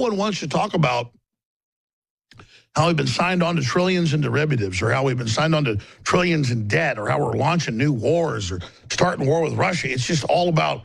one wants to talk about how we've been signed on to trillions in derivatives, or how we've been signed on to trillions in debt, or how we're launching new wars, or starting war with Russia. It's just all about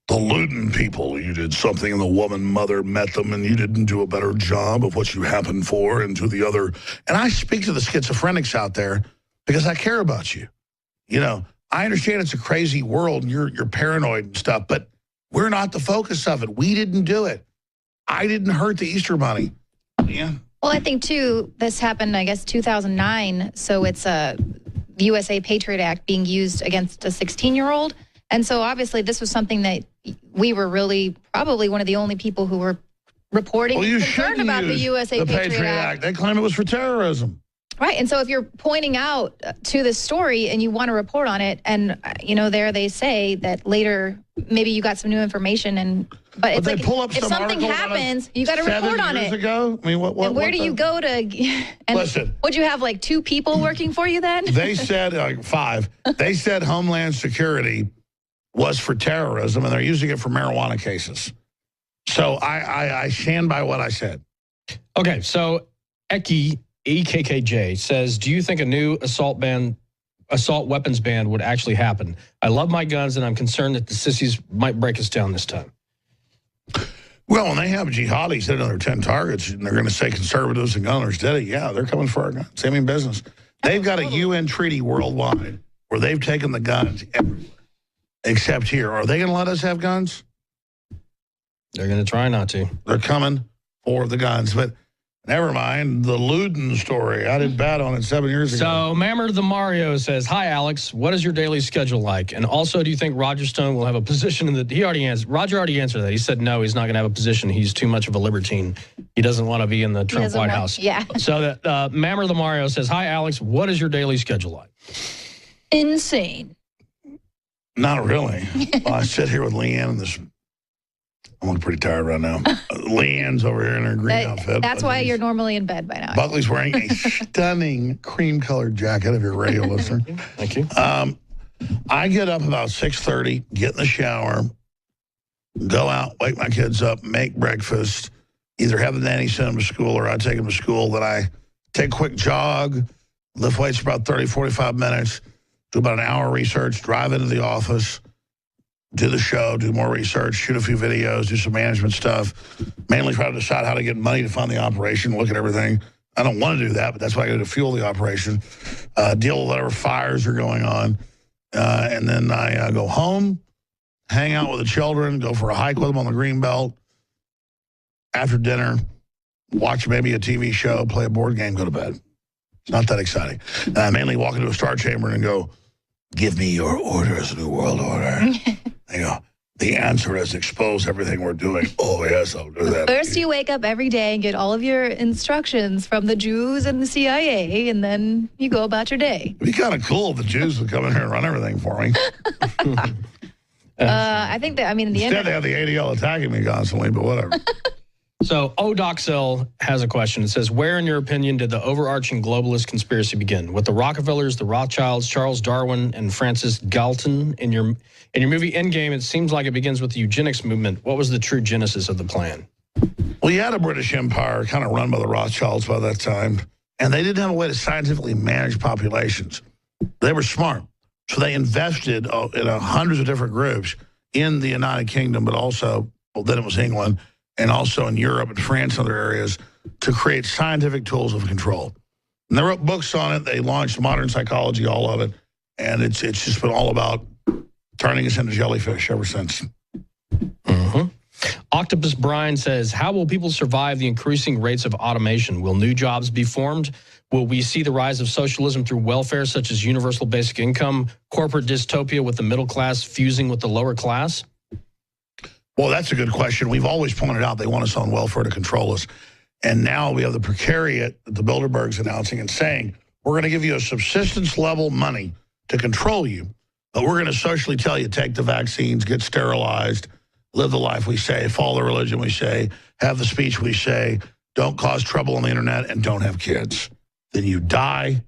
the Luden people. You did something and the woman mother met them and you didn't do a better job of what you happened for, and to the other. And I speak to the schizophrenics out there because I care about you. You know, I understand it's a crazy world and you're paranoid and stuff, but we're not the focus of it. We didn't do it. I didn't hurt the Easter Bunny. Yeah. Well, I think, too, this happened, I guess, 2009. So it's a USA Patriot Act being used against a 16-year-old. And so obviously this was something that we were really probably one of the only people who were reporting concerned about the USA Patriot Act. They claim it was for terrorism. Right. And so if you're pointing out to this story and you want to report on it, and, you know, there they say that later maybe you got some new information, but it's they like pull up if something happens, you got to report on it. Ago? I mean, and where do you go to? And listen, would you have like 2 people working for you then? They said, 5, they said Homeland Security was for terrorism, and they're using it for marijuana cases. So I stand by what I said. Okay, so EKKJ says, do you think a new assault weapons ban would actually happen? I love my guns, and I'm concerned that the sissies might break us down this time. Well, when they have jihadis hit another 10 targets, and they're going to say conservatives and gunners did it, yeah, they're coming for our guns. They mean business. They've got a UN treaty worldwide where they've taken the guns everywhere, except here. Are they going to let us have guns? They're going to try not to. They're coming for the guns, but never mind the Luden story. I did bad on it 7 years ago. So Mammer the Mario says, hi, Alex. What is your daily schedule like? And also, do you think Roger Stone will have a position in the... Roger already answered that. He said, no, he's not going to have a position. He's too much of a libertine. He doesn't want to be in the Trump White House. Yeah. So that Mammer the Mario says, hi, Alex. What is your daily schedule like? Insane. Not really. Well, I sit here with Leanne and this... I'm looking pretty tired right now. Leanne's over here in her green outfit. That's why you're normally in bed by now. Buckley's wearing a stunning cream-colored jacket, if you're a radio listener. Thank you. I get up about 6:30, get in the shower, go out, wake my kids up, make breakfast, either have the nanny send them to school or I take them to school. Then I take a quick jog, lift weights for about 30, 45 minutes, do about an hour research, drive into the office, do the show, do more research, shoot a few videos, do some management stuff, mainly try to decide how to get money to fund the operation, look at everything. I don't want to do that, but that's why I got to fuel the operation, deal with whatever fires are going on. And then I go home, hang out with the children, go for a hike with them on the Greenbelt. After dinner, watch maybe a TV show, play a board game, go to bed. It's not that exciting. And I mainly walk into a star chamber and go, give me your orders, New World Order. You know, the answer is expose everything we're doing. Oh, yes, I'll do that. First, you wake up every day and get all of your instructions from the Jews and the CIA, and then you go about your day. It'd be kind of cool if the Jews would come in here and run everything for me. I think that, I mean, Instead, they have the ADL attacking me constantly, but whatever. So Odoxel has a question. It says, where, in your opinion, did the overarching globalist conspiracy begin? With the Rockefellers, the Rothschilds, Charles Darwin, and Francis Galton? In your movie Endgame, it seems like it begins with the eugenics movement. What was the true genesis of the plan? Well, you had a British Empire kind of run by the Rothschilds by that time, and they didn't have a way to scientifically manage populations. They were smart. So they invested in hundreds of different groups in the United Kingdom, but also, well, then it was England, and also in Europe and France and other areas, to create scientific tools of control. And they wrote books on it. They launched Modern Psychology, all of it. And it's just been all about turning us into jellyfish ever since. Octopus Brian says, how will people survive the increasing rates of automation? Will new jobs be formed? Will we see the rise of socialism through welfare, such as universal basic income, corporate dystopia with the middle class fusing with the lower class? Well, that's a good question. We've always pointed out they want us on welfare to control us. And now we have the precariat that the Bilderberg's announcing and saying, we're going to give you a subsistence level money to control you, but we're going to socially tell you, take the vaccines, get sterilized, live the life we say, follow the religion we say, have the speech we say, don't cause trouble on the internet, and don't have kids. Then you die,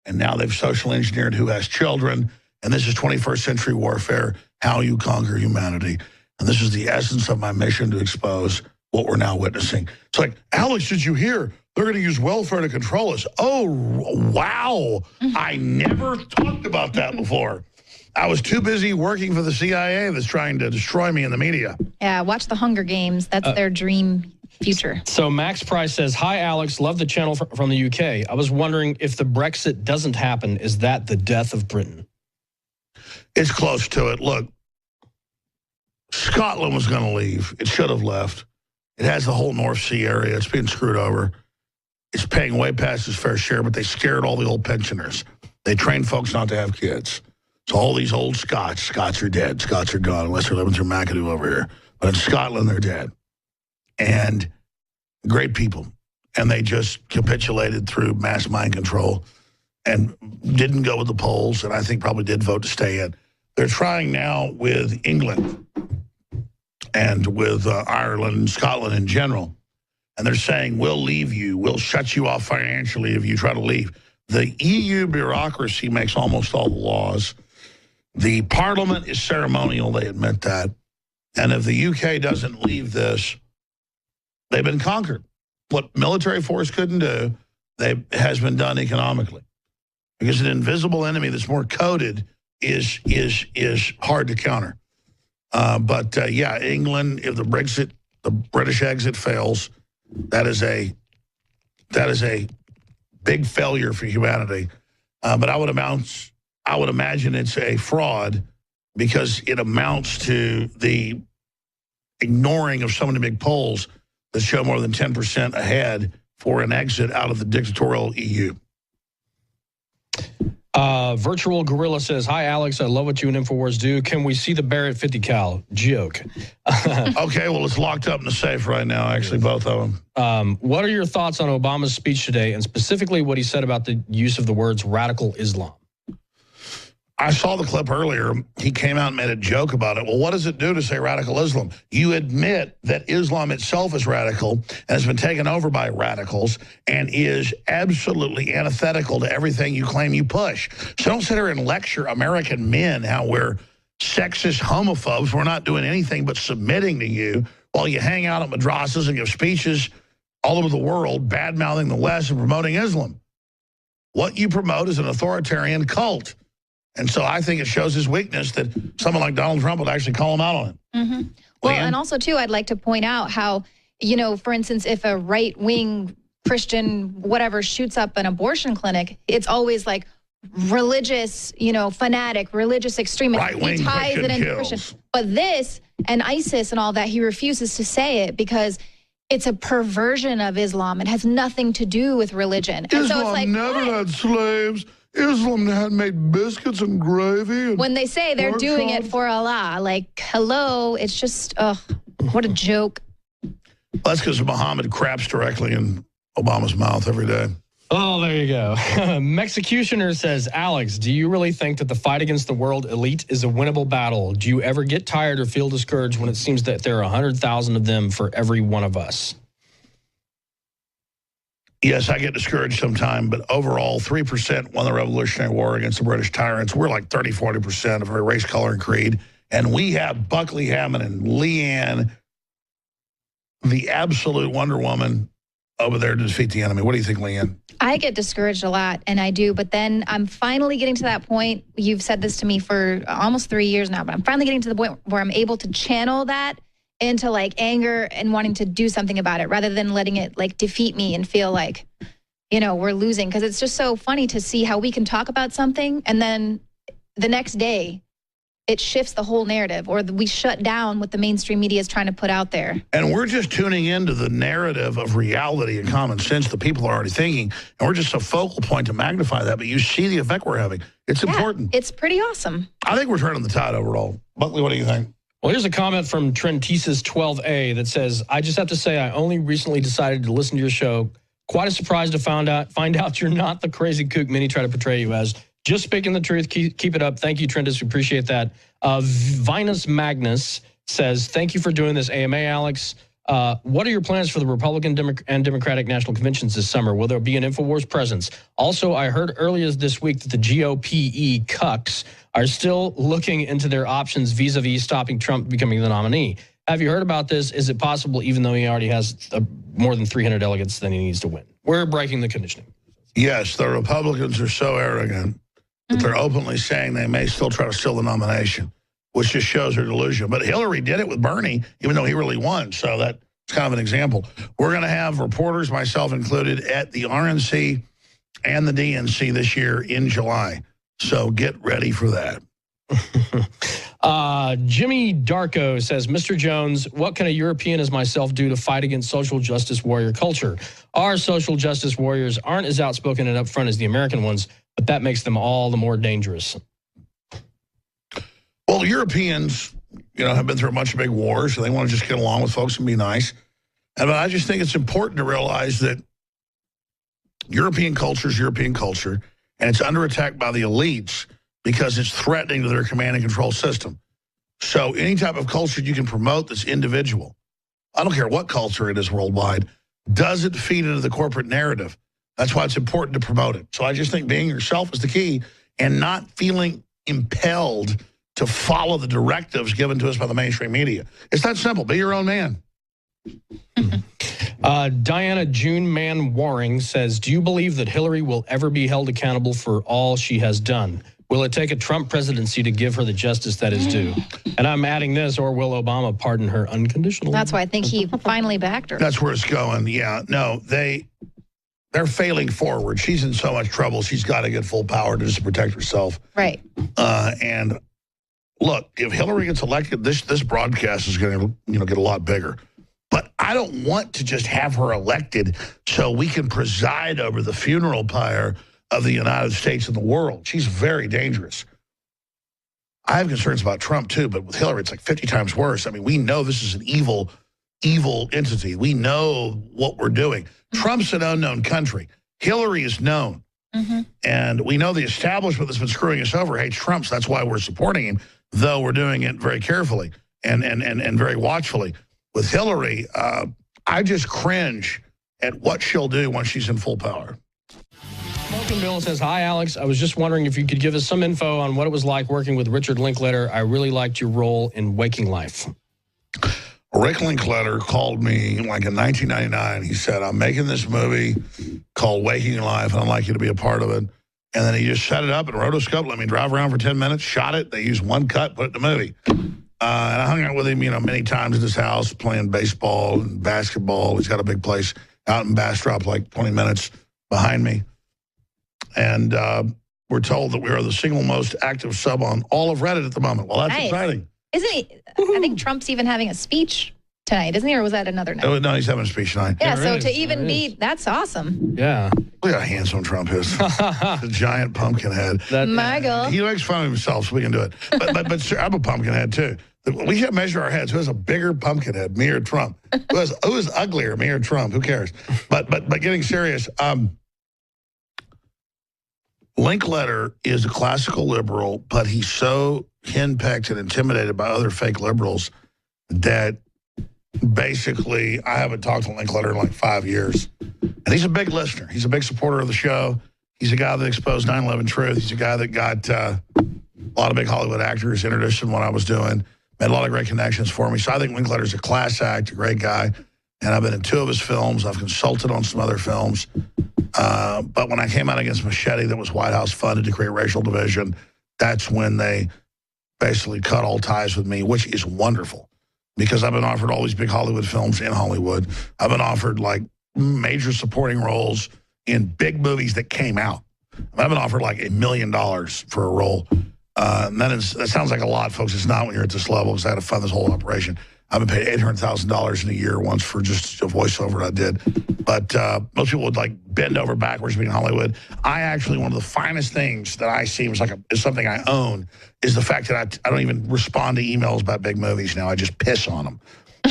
and now they've social engineered who has children, and this is 21st century warfare, how you conquer humanity. And this is the essence of my mission, to expose what we're now witnessing. It's like, Alex, did you hear? They're going to use welfare to control us. Oh, wow. I never talked about that before. I was too busy working for the CIA that's trying to destroy me in the media. Yeah, watch the Hunger Games. That's their dream future. So Max Price says, hi, Alex. Love the channel from the UK. I was wondering if the Brexit doesn't happen, is that the death of Britain? It's close to it. Look, Scotland was going to leave. It should have left. It has the whole North Sea area. It's being screwed over. It's paying way past its fair share, but they scared all the old pensioners. They trained folks not to have kids. So all these old Scots are dead. Scots are gone, unless they're living through McAdoo over here. But in Scotland, they're dead. And great people. And they just capitulated through mass mind control and didn't go with the polls, and I think probably did vote to stay in. They're trying now with England and with Ireland and Scotland in general. And they're saying, we'll leave you. We'll shut you off financially if you try to leave. The EU bureaucracy makes almost all the laws. The parliament is ceremonial. They admit that. And if the UK doesn't leave this, they've been conquered. What military force couldn't do, has been done economically. Because an invisible enemy that's more coded is hard to counter. But yeah, England, if the British exit fails, that is a big failure for humanity. But I would imagine it's a fraud because it amounts to the ignoring of so many big polls that show more than 10% ahead for an exit out of the dictatorial EU. Virtual Gorilla says, hi, Alex. I love what you and InfoWars do. Can we see the Barrett 50 cal? Joke. Okay, well, it's locked up in the safe right now, actually, both of them. What are your thoughts on Obama's speech today, and specifically what he said about the use of the words radical Islam? I saw the clip earlier. He came out and made a joke about it. Well, what does it do to say radical Islam? You admit that Islam itself is radical and has been taken over by radicals and is absolutely antithetical to everything you claim you push. So don't sit here and lecture American men how we're sexist homophobes. We're not doing anything but submitting to you while you hang out at madrasas and give speeches all over the world bad-mouthing the West and promoting Islam. What you promote is an authoritarian cult. And so I think it shows his weakness that someone like Donald Trump would actually call him out on it. Mm-hmm. Well, and also, too, I'd like to point out how, you know, for instance, if a right-wing Christian, whatever, shoots up an abortion clinic, it's always like religious, you know, fanatic, religious extremist. Right-wing he ties Christian it into kills. Christian. But this and ISIS and all that, he refuses to say it because it's a perversion of Islam. It has nothing to do with religion. And Islam so it's like, never had slaves. Islam had made biscuits and gravy. And when they say they're doing it for Allah, like, hello, it's just, what a joke. That's because Muhammad craps directly in Obama's mouth every day. Oh, there you go. Mexicutioner says, Alex, do you really think that the fight against the world elite is a winnable battle? Do you ever get tired or feel discouraged when it seems that there are 100,000 of them for every one of us? Yes, I get discouraged sometimes, but overall, 3% won the Revolutionary War against the British tyrants. We're like 30, 40% of our race, color, and creed. And we have Buckley Hammond and Leanne, the absolute Wonder Woman, over there to defeat the enemy. What do you think, Leanne? I get discouraged a lot, and I do. But then I'm finally getting to that point. You've said this to me for almost 3 years now, but I'm finally getting to the point where I'm able to channel that into like anger and wanting to do something about it rather than letting it like defeat me and feel like, you know, we're losing. Because it's just so funny to see how we can talk about something and then the next day it shifts the whole narrative, or we shut down what the mainstream media is trying to put out there. And we're just tuning into the narrative of reality and common sense that people are already thinking. And we're just a focal point to magnify that. But you see the effect we're having. It's important. It's pretty awesome. I think we're turning the tide overall. Buckley, what do you think? Well, here's a comment from Trentesis 12A that says, I just have to say I only recently decided to listen to your show. Quite a surprise to find out you're not the crazy kook many try to portray you as. Just speaking the truth. Keep it up. Thank you, Trentis. We appreciate that. Vinus Magnus says, thank you for doing this AMA, Alex. What are your plans for the Republican and Democratic national conventions this summer? Will there be an InfoWars presence? Also, I heard earlier this week that the GOPE cucks are still looking into their options vis-a-vis stopping Trump becoming the nominee. have you heard about this? Is it possible, even though he already has more than 300 delegates, then he needs to win? We're breaking the conditioning. Yes, the Republicans are so arrogant that they're openly saying they may still try to steal the nomination, which just shows their delusion. But Hillary did it with Bernie, even though he really won. So that's kind of an example. We're going to have reporters, myself included, at the RNC and the DNC this year in July. So get ready for that. Jimmy Darko says, Mr. Jones, what can a European as myself do to fight against social justice warrior culture? Our social justice warriors aren't as outspoken and upfront as the American ones, but that makes them all the more dangerous. Well, Europeans, have been through a bunch of big wars, so they want to just get along with folks and be nice. And I just think it's important to realize that European culture is European culture, and it's under attack by the elites because it's threatening to their command and control system. So any type of culture you can promote that's individual, I don't care what culture it is worldwide, doesn't feed into the corporate narrative. That's why it's important to promote it. So I just think being yourself is the key and not feeling impelled to follow the directives given to us by the mainstream media. It's that simple. Be your own man. Diana June Man Waring says, do you believe that Hillary will ever be held accountable for all she has done? Will it take a Trump presidency to give her the justice that is due? And I'm adding this, or will Obama pardon her unconditionally? That's why I think he finally backed her. That's where it's going. Yeah, no, they're failing forward. She's in so much trouble. She's got to get full power to just protect herself. Right. And look, if Hillary gets elected, this broadcast is going to get a lot bigger. But I don't want to just have her elected so we can preside over the funeral pyre of the United States and the world. She's very dangerous. I have concerns about Trump, too, but with Hillary, it's like 50 times worse. I mean, we know this is an evil entity. We know what we're doing. Trump's an unknown country. Hillary is known. And we know the establishment that's been screwing us over hates Trump, so that's why we're supporting him, though we're doing it very carefully and very watchfully. With Hillary, I just cringe at what she'll do once she's in full power. Smoking Bill says, hi, Alex. I was just wondering if you could give us some info on what it was like working with Richard Linklater. I really liked your role in Waking Life. Rick Linklater called me like in 1999. He said, I'm making this movie called Waking Life, and I'd like you to be a part of it. And then he just set it up and rotoscoped, let me drive around for 10 minutes, shot it. They used one cut, put it in the movie. And I hung out with him, many times at his house, playing baseball and basketball. He's got a big place out in Bastrop, like 20 minutes behind me. And we're told that we are the single most active sub on all of Reddit at the moment. Well, that's exciting. Isn't he? I think Trump's even having a speech tonight, isn't he? Or was that another night? Oh, no, he's having a speech tonight. Yeah, so to even be, that's awesome. Yeah. Look how handsome Trump is. The giant pumpkin head. Michael. He makes fun of himself, so we can do it. But sir, I'm a pumpkin head, too. We should measure our heads. Who has a bigger pumpkin head, me or Trump? Who is uglier, me or Trump? Who cares? But getting serious, Linklater is a classical liberal, but he's so henpecked and intimidated by other fake liberals that basically I haven't talked to Linklater in like 5 years. And he's a big listener. He's a big supporter of the show. He's a guy that exposed 9/11 Truth. He's a guy that got a lot of big Hollywood actors introduced in what I was doing. Made a lot of great connections for me. So I think Linklater's a class act, a great guy. And I've been in 2 of his films. I've consulted on some other films. But when I came out against Machete that was White House funded to create racial division, that's when they basically cut all ties with me, which is wonderful because I've been offered all these big Hollywood films in Hollywood. I've been offered like major supporting roles in big movies that came out. I've been offered like $1 million for a role. And that sounds like a lot, folks. It's not when you're at this level because I had to fund this whole operation. I've been paid $800,000 in a year once for just a voiceover I did. But most people would like bend over backwards being in Hollywood. I actually, one of the finest things that I see is something I own is the fact that I don't even respond to emails about big movies now. I just piss on them.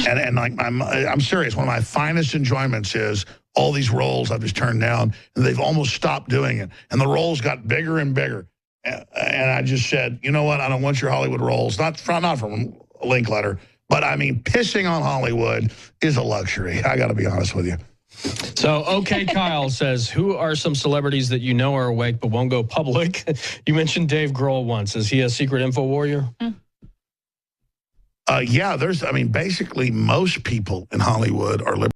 And like I'm serious. One of my finest enjoyments is all these roles I've just turned down, and they've almost stopped doing it. And the roles got bigger and bigger. And I just said, you know what? I don't want your Hollywood roles. Not from Linklater. But, I mean, pissing on Hollywood is a luxury. I got to be honest with you. So, OK Kyle says, who are some celebrities that you know are awake but won't go public? You mentioned Dave Grohl once. Is he a secret info warrior? Yeah, I mean, basically most people in Hollywood are liberal.